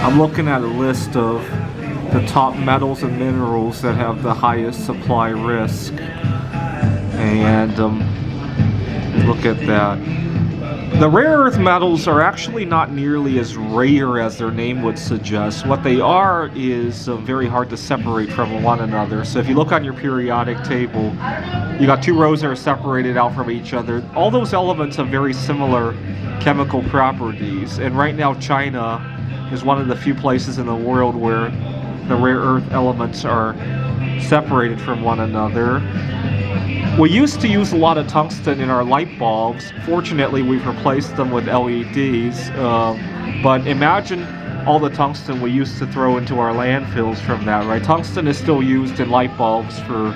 I'm looking at a list of the top metals and minerals that have the highest supply risk, and look at that. The rare earth metals are actually not nearly as rare as their name would suggest. What they are is very hard to separate from one another. So if you look on your periodic table, you got two rows that are separated out from each other. All those elements have very similar chemical properties, and right now China is one of the few places in the world where the rare earth elements are separated from one another. We used to use a lot of tungsten in our light bulbs. Fortunately, we've replaced them with LEDs. But imagine all the tungsten we used to throw into our landfills from that, right? Tungsten is still used in light bulbs for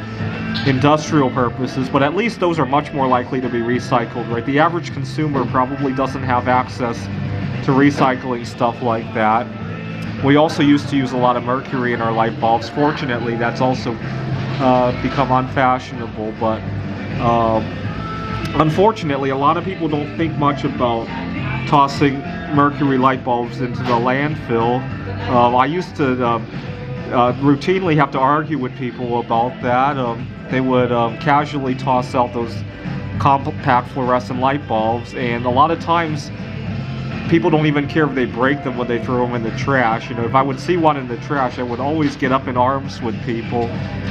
industrial purposes, but at least those are much more likely to be recycled, right? The average consumer probably doesn't have access to recycling stuff like that. We also used to use a lot of mercury in our light bulbs. Fortunately, that's also become unfashionable, but unfortunately a lot of people don't think much about tossing mercury light bulbs into the landfill. I used to routinely have to argue with people about that. They would casually toss out those compact fluorescent light bulbs, and a lot of times people don't even care if they break them when they throw them in the trash. You know, if I would see one in the trash, I would always get up in arms with people,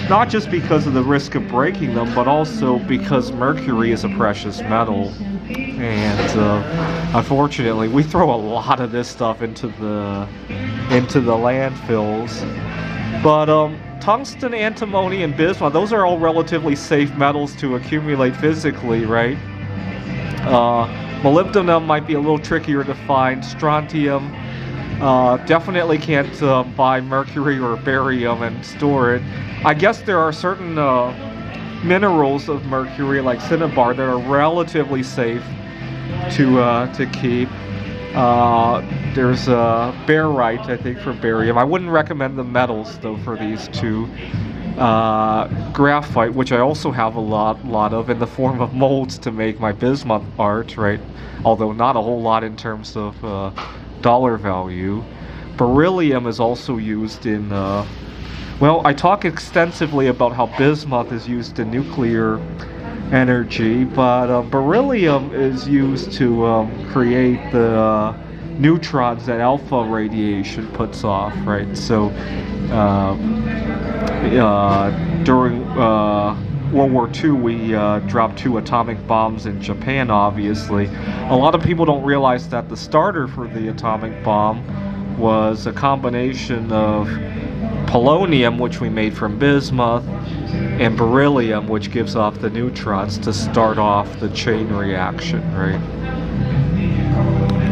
not just because of the risk of breaking them, but also because mercury is a precious metal. And unfortunately, we throw a lot of this stuff into the landfills. But tungsten, antimony, and bismuth, those are all relatively safe metals to accumulate physically, right? Molybdenum might be a little trickier to find. Strontium, definitely can't buy mercury or barium and store it. I guess there are certain minerals of mercury, like cinnabar, that are relatively safe to keep. There's barite, I think, for barium. I wouldn't recommend the metals, though, for these two. Graphite, which I also have a lot of in the form of molds to make my bismuth art, right? Although not a whole lot in terms of dollar value. Beryllium is also used in, well, I talk extensively about how bismuth is used in nuclear energy, but beryllium is used to create the neutrons that alpha radiation puts off, right? So during World War II, we dropped 2 atomic bombs in Japan, obviously. A lot of people don't realize that the starter for the atomic bomb was a combination of polonium, which we made from bismuth, and beryllium, which gives off the neutrons to start off the chain reaction, right?